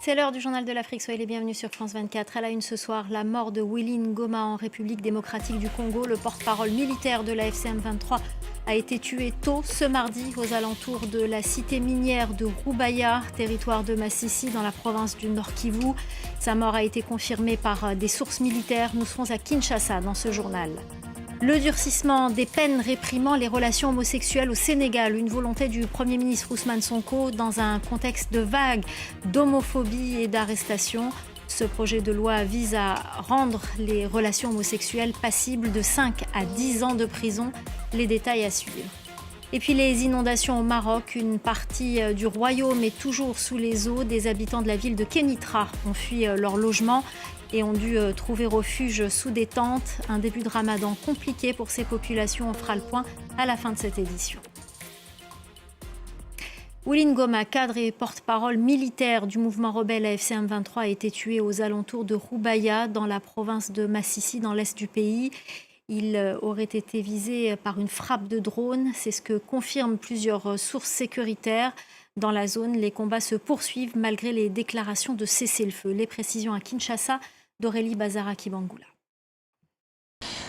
C'est l'heure du journal de l'Afrique. Soyez les bienvenus sur France 24. À la une ce soir, la mort de Willy Ngoma en République démocratique du Congo. Le porte-parole militaire de la FCM 23 a été tué tôt ce mardi aux alentours de la cité minière de Rubaya, territoire de Massissi dans la province du Nord Kivu. Sa mort a été confirmée par des sources militaires. Nous serons à Kinshasa dans ce journal. Le durcissement des peines réprimant les relations homosexuelles au Sénégal, une volonté du Premier ministre Ousmane Sonko dans un contexte de vague d'homophobie et d'arrestation. Ce projet de loi vise à rendre les relations homosexuelles passibles de 5 à 10 ans de prison. Les détails à suivre. Et puis les inondations au Maroc, une partie du royaume est toujours sous les eaux. Des habitants de la ville de Kénitra ont fui leur logement et ont dû trouver refuge sous des tentes. Un début de ramadan compliqué pour ces populations. On fera le point à la fin de cette édition. Willy Ngoma, cadre et porte-parole militaire du mouvement rebelle AFCM 23, a été tué aux alentours de Rubaya, dans la province de Massissi, dans l'est du pays. Il aurait été visé par une frappe de drone. C'est ce que confirment plusieurs sources sécuritaires. Dans la zone, les combats se poursuivent malgré les déclarations de cessez-le-feu. Les précisions à Kinshasa d'Aurélie Bazara-Kibangula.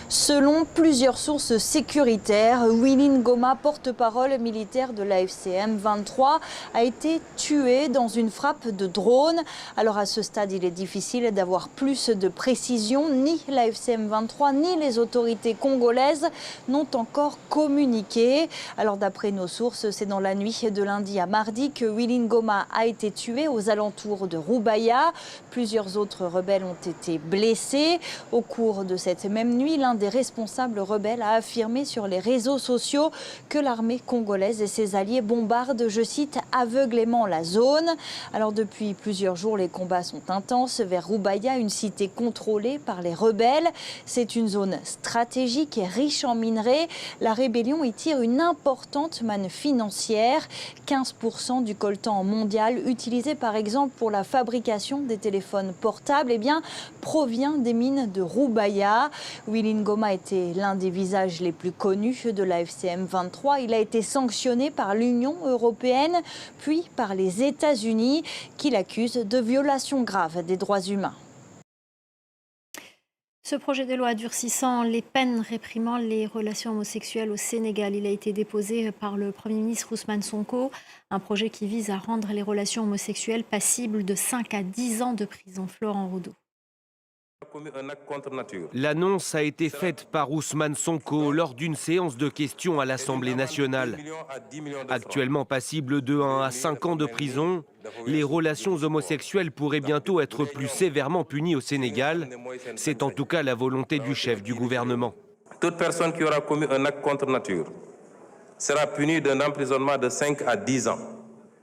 Selon plusieurs sources sécuritaires, Willy Ngoma, porte-parole militaire de l'AFCM 23, a été tué dans une frappe de drone. Alors à ce stade, il est difficile d'avoir plus de précision. Ni l'AFCM 23 ni les autorités congolaises n'ont encore communiqué. Alors d'après nos sources, c'est dans la nuit de lundi à mardi que Willy Ngoma a été tué aux alentours de Rubaya. Plusieurs autres rebelles ont été blessés. Au cours de cette même nuit, l'un des responsables rebelles a affirmé sur les réseaux sociaux que l'armée congolaise et ses alliés bombardent, je cite, aveuglément la zone. Alors depuis plusieurs jours, les combats sont intenses vers Rubaya, une cité contrôlée par les rebelles. C'est une zone stratégique et riche en minerais. La rébellion y tire une importante manne financière. 15% du coltan mondial utilisé par exemple pour la fabrication des téléphones portables provient des mines de Rubaya. Willy Ngoma était l'un des visages les plus connus de la FCM 23. Il a été sanctionné par l'Union européenne, puis par les États-Unis, qui l'accusent de violations graves des droits humains. Ce projet de loi durcissant les peines réprimant les relations homosexuelles au Sénégal, il a été déposé par le Premier ministre Ousmane Sonko. Un projet qui vise à rendre les relations homosexuelles passibles de 5 à 10 ans de prison. Florent Roudot. L'annonce a été faite par Ousmane Sonko lors d'une séance de questions à l'Assemblée nationale. Actuellement passible de 1 à 5 ans de prison, les relations homosexuelles pourraient bientôt être plus sévèrement punies au Sénégal. C'est en tout cas la volonté du chef du gouvernement. Toute personne qui aura commis un acte contre nature sera punie d'un emprisonnement de 5 à 10 ans.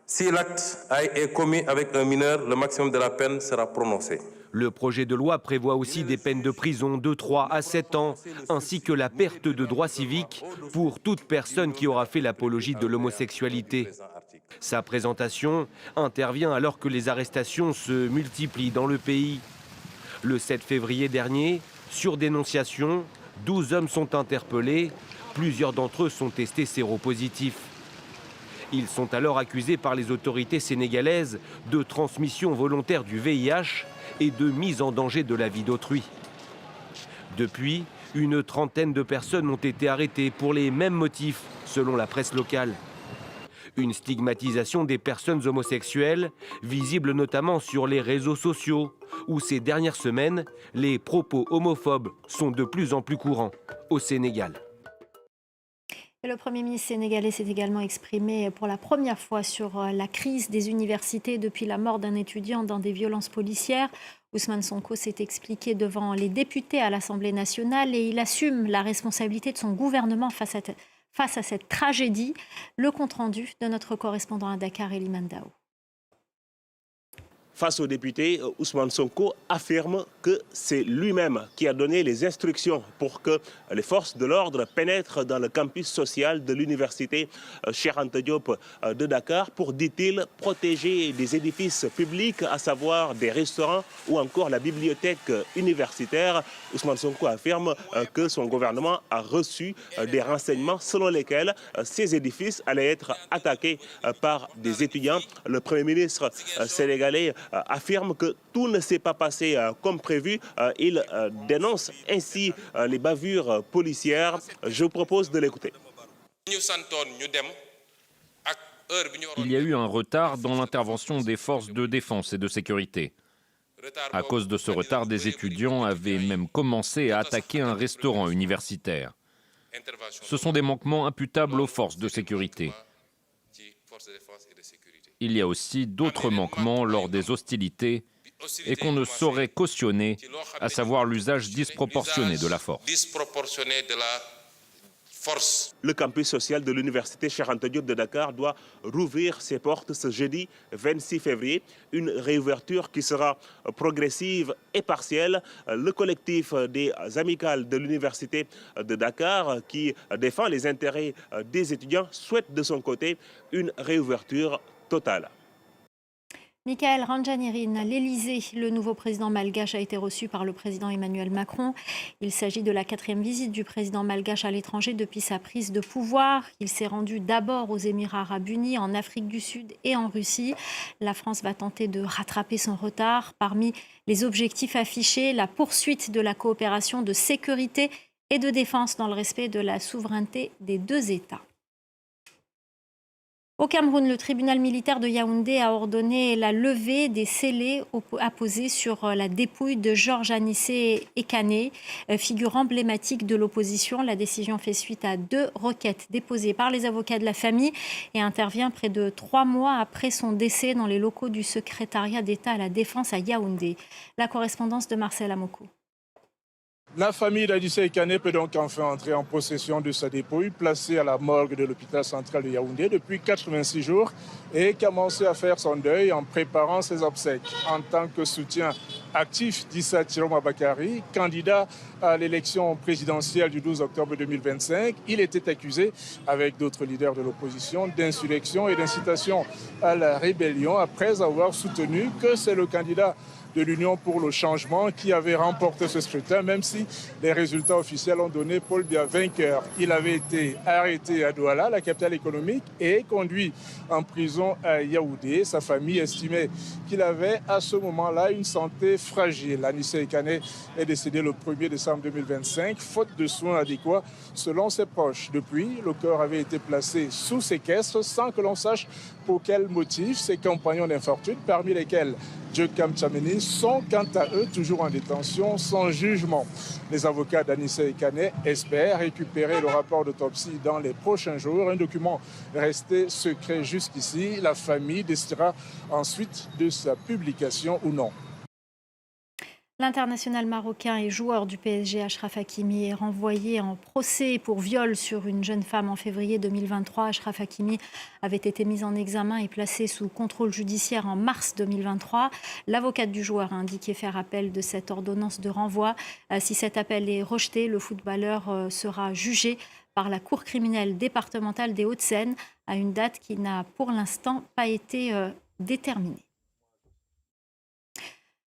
Si l'acte est commis avec un mineur, le maximum de la peine sera prononcé. Le projet de loi prévoit aussi des peines de prison de 3 à 7 ans, ainsi que la perte de droits civiques pour toute personne qui aura fait l'apologie de l'homosexualité. Sa présentation intervient alors que les arrestations se multiplient dans le pays. Le 7 février dernier, sur dénonciation, 12 hommes sont interpellés. Plusieurs d'entre eux sont testés séropositifs. Ils sont alors accusés par les autorités sénégalaises de transmission volontaire du VIH et de mise en danger de la vie d'autrui. Depuis, une trentaine de personnes ont été arrêtées pour les mêmes motifs, selon la presse locale. Une stigmatisation des personnes homosexuelles, visible notamment sur les réseaux sociaux, où ces dernières semaines, les propos homophobes sont de plus en plus courants au Sénégal. Et le Premier ministre sénégalais s'est également exprimé pour la première fois sur la crise des universités depuis la mort d'un étudiant dans des violences policières. Ousmane Sonko s'est expliqué devant les députés à l'Assemblée nationale et il assume la responsabilité de son gouvernement face à cette tragédie. Le compte-rendu de notre correspondant à Dakar, Elie Mandao. Face aux députés, Ousmane Sonko affirme que c'est lui-même qui a donné les instructions pour que les forces de l'ordre pénètrent dans le campus social de l'université Cheikh Anta Diop de Dakar pour, dit-il, protéger des édifices publics, à savoir des restaurants ou encore la bibliothèque universitaire. Ousmane Sonko affirme que son gouvernement a reçu des renseignements selon lesquels ces édifices allaient être attaqués par des étudiants. Le Premier ministre sénégalais affirme que tout ne s'est pas passé comme prévu. Il dénonce ainsi les bavures policières. Je vous propose de l'écouter. Il y a eu un retard dans l'intervention des forces de défense et de sécurité. À cause de ce retard, des étudiants avaient même commencé à attaquer un restaurant universitaire. Ce sont des manquements imputables aux forces de sécurité. Il y a aussi d'autres manquements lors des hostilités et qu'on ne saurait cautionner, à savoir l'usage disproportionné de la force. Le campus social de l'université Cheikh Anta Diop de Dakar doit rouvrir ses portes ce jeudi 26 février. Une réouverture qui sera progressive et partielle. Le collectif des amicales de l'université de Dakar, qui défend les intérêts des étudiants, souhaite de son côté une réouverture totale. Michael Randjanirin, l'Élysée, le nouveau président malgache a été reçu par le président Emmanuel Macron. Il s'agit de la 4e visite du président malgache à l'étranger depuis sa prise de pouvoir. Il s'est rendu d'abord aux Émirats arabes unis, en Afrique du Sud et en Russie. La France va tenter de rattraper son retard. Parmi les objectifs affichés, la poursuite de la coopération de sécurité et de défense dans le respect de la souveraineté des deux États. Au Cameroun, le tribunal militaire de Yaoundé a ordonné la levée des scellés apposés sur la dépouille de Georges Anissé Ekane, figure emblématique de l'opposition. La décision fait suite à 2 requêtes déposées par les avocats de la famille et intervient près de 3 mois après son décès dans les locaux du secrétariat d'État à la Défense à Yaoundé. La correspondance de Marcel Amoko. La famille d'Anissé Ekane peut donc enfin entrer en possession de sa dépouille, placée à la morgue de l'hôpital central de Yaoundé depuis 86 jours, et commencé à faire son deuil en préparant ses obsèques. En tant que soutien actif d'Issa Chiroma Bakari, candidat à l'élection présidentielle du 12 octobre 2025, il était accusé, avec d'autres leaders de l'opposition, d'insurrection et d'incitation à la rébellion, après avoir soutenu que c'est le candidat de l'Union pour le changement qui avait remporté ce scrutin, même si les résultats officiels ont donné Paul Biya vainqueur. Il avait été arrêté à Douala, la capitale économique, et conduit en prison à Yaoundé. Sa famille estimait qu'il avait à ce moment-là une santé fragile. Anissé Ekane est décédé le 1er décembre 2025, faute de soins adéquats selon ses proches. Depuis, le corps avait été placé sous séquestre sans que l'on sache pour quel motif. Ses compagnons d'infortune, parmi lesquels Djokam Tchameni, sont quant à eux toujours en détention sans jugement. Les avocats d'Anissé Ekane espèrent récupérer le rapport d'autopsie dans les prochains jours, un document resté secret jusqu'ici. La famille décidera ensuite de sa publication ou non. L'international marocain et joueur du PSG, Achraf Hakimi, est renvoyé en procès pour viol sur une jeune femme en février 2023. Achraf Hakimi avait été mis en examen et placé sous contrôle judiciaire en mars 2023. L'avocate du joueur a indiqué faire appel de cette ordonnance de renvoi. Si cet appel est rejeté, le footballeur sera jugé par la Cour criminelle départementale des Hauts-de-Seine à une date qui n'a pour l'instant pas été déterminée.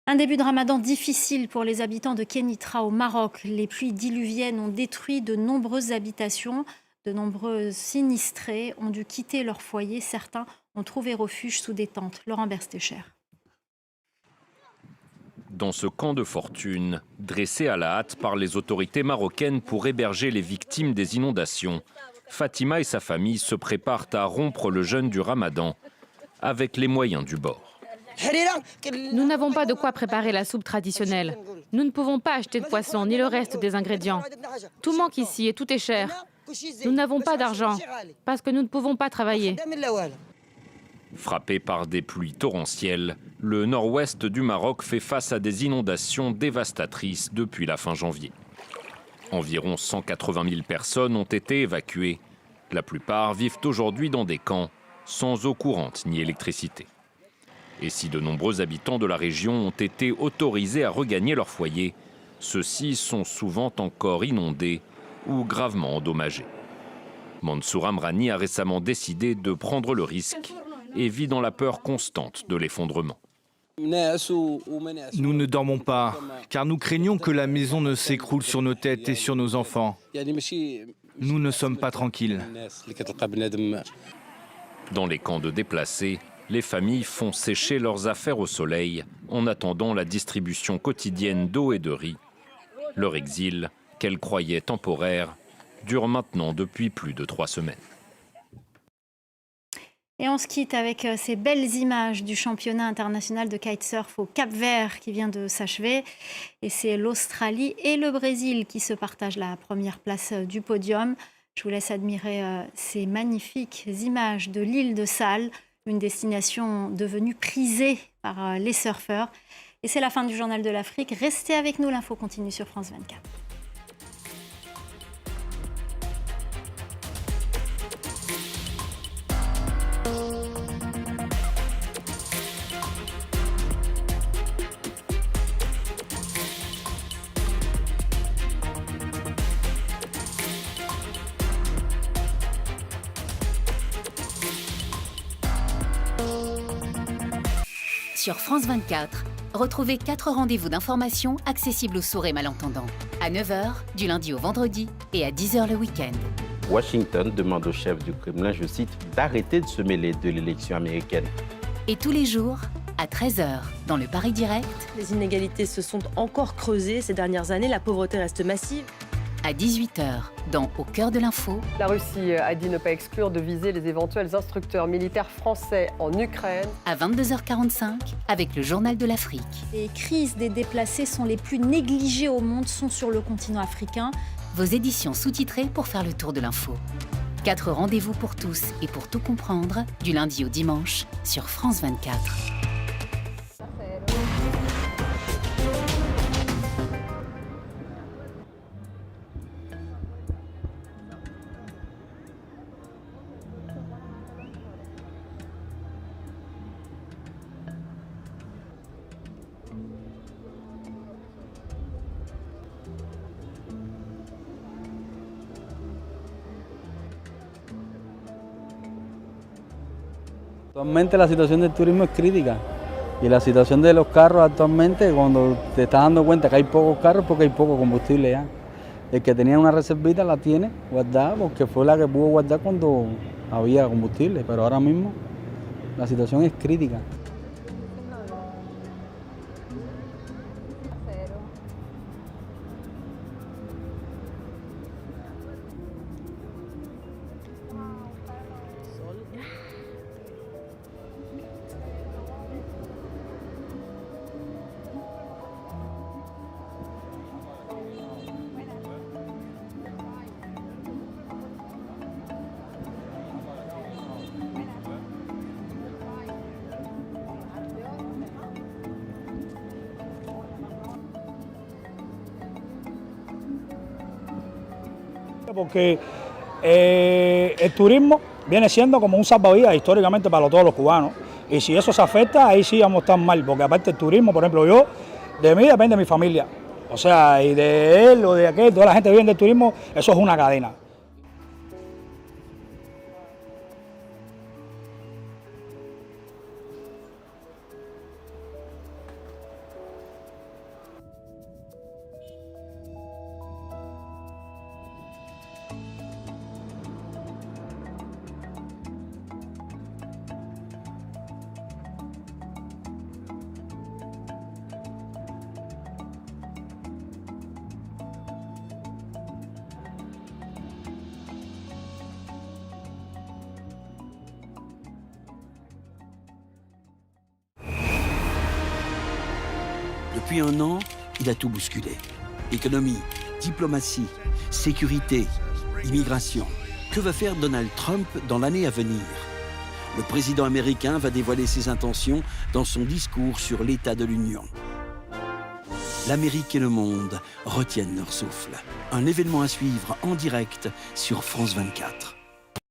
Un début de Ramadan difficile pour les habitants de Kénitra au Maroc. Les pluies diluviennes ont détruit de nombreuses habitations. De nombreux sinistrés ont dû quitter leur foyer. Certains ont trouvé refuge sous des tentes. Laurent Berstecher. Dans ce camp de fortune, dressé à la hâte par les autorités marocaines pour héberger les victimes des inondations, Fatima et sa famille se préparent à rompre le jeûne du Ramadan avec les moyens du bord. Nous n'avons pas de quoi préparer la soupe traditionnelle. Nous ne pouvons pas acheter de poisson ni le reste des ingrédients. Tout manque ici et tout est cher. Nous n'avons pas d'argent parce que nous ne pouvons pas travailler. Frappé par des pluies torrentielles, le nord-ouest du Maroc fait face à des inondations dévastatrices depuis la fin janvier. Environ 180 000 personnes ont été évacuées. La plupart vivent aujourd'hui dans des camps sans eau courante ni électricité. Et si de nombreux habitants de la région ont été autorisés à regagner leur foyer, ceux-ci sont souvent encore inondés ou gravement endommagés. Mansour Amrani a récemment décidé de prendre le risque et vit dans la peur constante de l'effondrement. Nous ne dormons pas, car nous craignons que la maison ne s'écroule sur nos têtes et sur nos enfants. Nous ne sommes pas tranquilles. Dans les camps de déplacés, les familles font sécher leurs affaires au soleil en attendant la distribution quotidienne d'eau et de riz. Leur exil, qu'elles croyaient temporaire, dure maintenant depuis plus de 3 semaines. Et on se quitte avec ces belles images du championnat international de kitesurf au Cap-Vert qui vient de s'achever. Et c'est l'Australie et le Brésil qui se partagent la première place du podium. Je vous laisse admirer ces magnifiques images de l'île de Sal, une destination devenue prisée par les surfeurs. Et c'est la fin du Journal de l'Afrique. Restez avec nous, l'info continue sur France 24. Sur France 24, retrouvez 4 rendez-vous d'information accessibles aux sourds et malentendants. À 9h, du lundi au vendredi, et à 10h le week-end. Washington demande au chef du Kremlin, je cite, d'arrêter de se mêler de l'élection américaine. Et tous les jours, à 13h, dans le Paris Direct. Les inégalités se sont encore creusées ces dernières années, la pauvreté reste massive. À 18h, dans Au cœur de l'info. La Russie a dit ne pas exclure de viser les éventuels instructeurs militaires français en Ukraine. À 22h45, avec le Journal de l'Afrique. Les crises des déplacés sont les plus négligées au monde, sont sur le continent africain. Vos éditions sous-titrées pour faire le tour de l'info. 4 rendez-vous pour tous et pour tout comprendre, du lundi au dimanche, sur France 24. Actualmente la situación del turismo es crítica y la situación de los carros actualmente, cuando te estás dando cuenta que hay pocos carros porque hay poco combustible ya. El que tenía una reservita la tiene guardada porque fue la que pudo guardar cuando había combustible, pero ahora mismo la situación es crítica. Porque el turismo viene siendo como un salvavidas históricamente para todos los cubanos, y si eso se afecta, ahí sí vamos a estar mal, porque aparte el turismo, por ejemplo, yo, de mí depende mi familia, o sea, y de él o de aquel, toda la gente que vive del turismo, eso es una cadena. Depuis un an, il a tout bousculé. Économie, diplomatie, sécurité, immigration. Que va faire Donald Trump dans l'année à venir? Le président américain va dévoiler ses intentions dans son discours sur l'état de l'Union. L'Amérique et le monde retiennent leur souffle. Un événement à suivre en direct sur France 24.